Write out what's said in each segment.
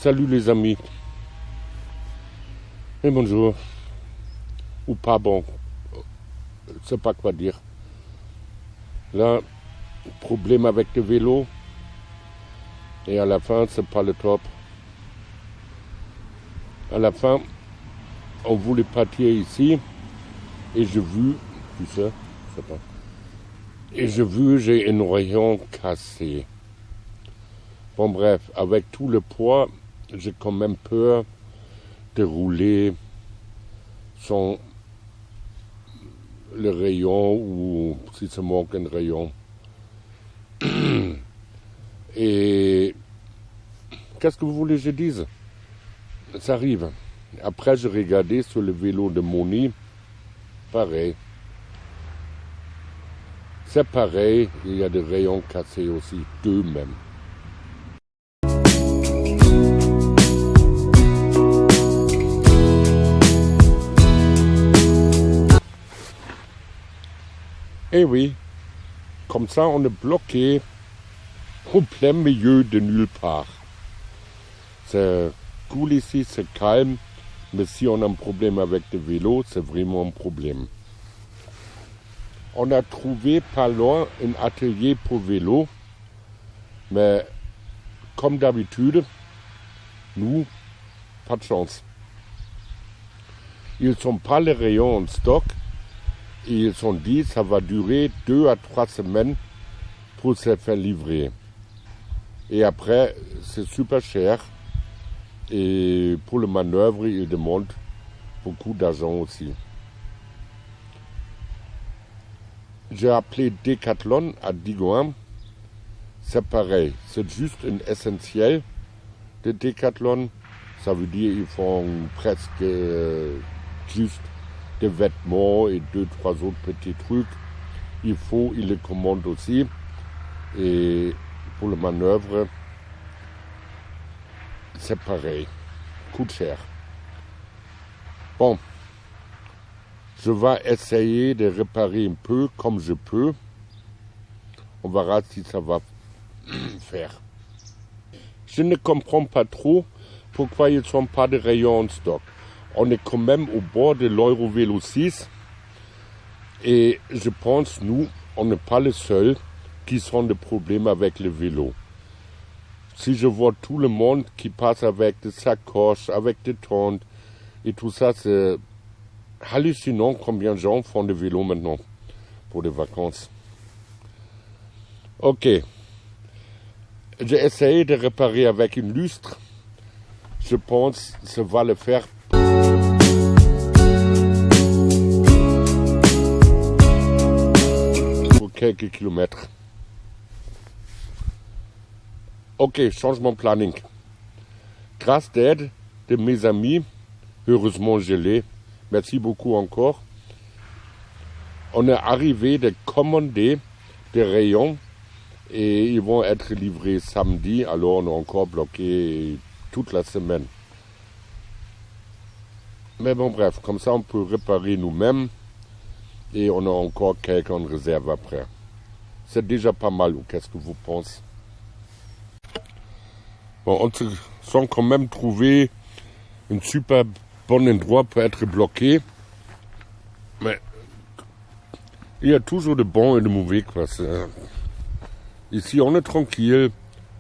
Salut les amis. Et bonjour. Ou pas bon. Je ne sais pas quoi dire. Là, problème avec le vélo. Et à la fin, c'est pas le top. À la fin, on voulait partir ici. Et j'ai vu, tu sais, je sais pas. Et j'ai vu, j'ai un rayon cassé. Bon bref, avec tout le poids, j'ai quand même peur de rouler sans le rayon ou si ça manque un rayon. Et qu'est-ce que vous voulez que je dise? Ça arrive. Après, j'ai regardé sur le vélo de Moni. Pareil. C'est pareil, il y a des rayons cassés aussi, deux même. Et oui, comme ça on est bloqué au plein milieu de nulle part. C'est cool ici, c'est calme, mais si on a un problème avec le vélo, c'est vraiment un problème. On a trouvé pas loin un atelier pour vélo, mais comme d'habitude, nous, pas de chance. Ils ne sont pas les rayons en stock. Et ils ont dit que ça va durer 2 à 3 semaines pour se faire livrer. Et après, c'est super cher. Et pour le manœuvre, ils demandent beaucoup d'argent aussi. J'ai appelé Decathlon à Digoin. C'est pareil, c'est juste un essentiel de Decathlon. Ça veut dire qu'ils font presque juste des vêtements et 2-3 autres petits trucs. Ils les commandent aussi. Et pour le manœuvre, c'est pareil. Coûte cher. Bon. Je vais essayer de réparer un peu comme je peux. On verra si ça va faire. Je ne comprends pas trop pourquoi ils ne sont pas de rayons en stock. On est quand même au bord de l'Eurovélo 6 et je pense, nous, on n'est pas les seuls qui ont des problèmes avec le vélo. Si je vois tout le monde qui passe avec des sacoches, avec des tentes et tout ça, c'est hallucinant combien de gens font du vélo maintenant pour des vacances. Ok. J'ai essayé de réparer avec une lustre. Je pense que ça va le faire. Quelques kilomètres. Ok, changement planning. Grâce d'aide de mes amis, heureusement gelé, merci beaucoup encore. On est arrivé de commander des rayons et ils vont être livrés samedi, alors on est encore bloqué toute la semaine. Mais bon bref, comme ça on peut réparer nous-mêmes. Et on a encore quelqu'un en réserve après. C'est déjà pas mal, ou qu'est-ce que vous pensez? Bon, on se sent quand même trouvé un super bon endroit pour être bloqué. Mais il y a toujours de bons et de mauvais, quoi. Ici, on est tranquille.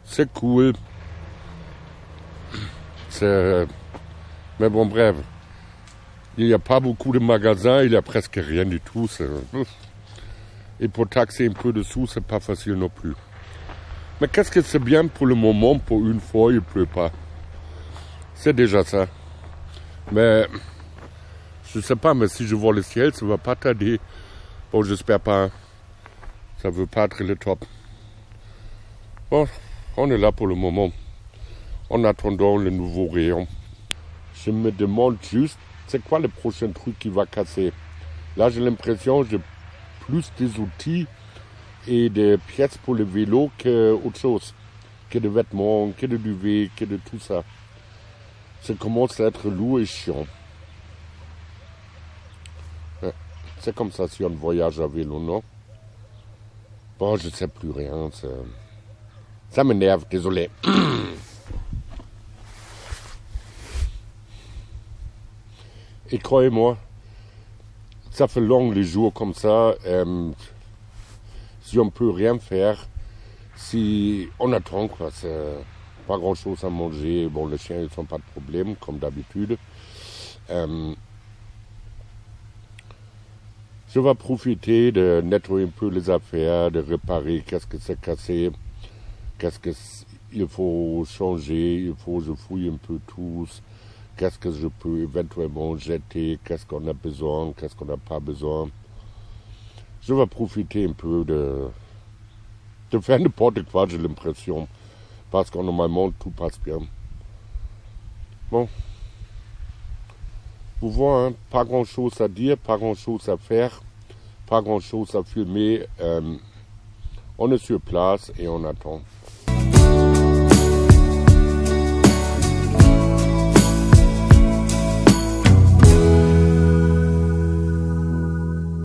C'est cool. Mais bon, bref. Il n'y a pas beaucoup de magasins, il n'y a presque rien du tout. Et pour taxer un peu de sous, c'est pas facile non plus. Mais qu'est-ce que c'est bien pour le moment, pour une fois, il ne pleut pas. C'est déjà ça. Mais je ne sais pas, mais si je vois le ciel, ça ne va pas tarder. Bon, j'espère pas. Ça ne veut pas être le top. Bon, on est là pour le moment. En attendant le nouveau rayon. Je me demande juste, c'est quoi le prochain truc qui va casser? Là, j'ai l'impression que j'ai plus des outils et des pièces pour le vélo qu'autre chose. Que des vêtements, que de duvet, que de tout ça. Ça commence à être lourd et chiant. C'est comme ça si on voyage à vélo, non? Bon, je ne sais plus rien. Ça m'énerve, désolé. Et croyez-moi, ça fait long les jours comme ça. Si on ne peut rien faire, si on attend, quoi, c'est pas grand chose à manger. Bon, les chiens, ils sont pas de problème, comme d'habitude. Je vais profiter de nettoyer un peu les affaires, de réparer qu'est-ce que c'est cassé, qu'est-ce qu'il faut changer, il faut que je fouille un peu tous, qu'est-ce que je peux éventuellement jeter, qu'est-ce qu'on a besoin, qu'est-ce qu'on n'a pas besoin. Je vais profiter un peu de faire n'importe quoi, j'ai l'impression, parce que normalement tout passe bien. Bon. Vous voyez, hein, pas grand-chose à dire, pas grand-chose à faire, pas grand-chose à filmer. On est sur place et on attend.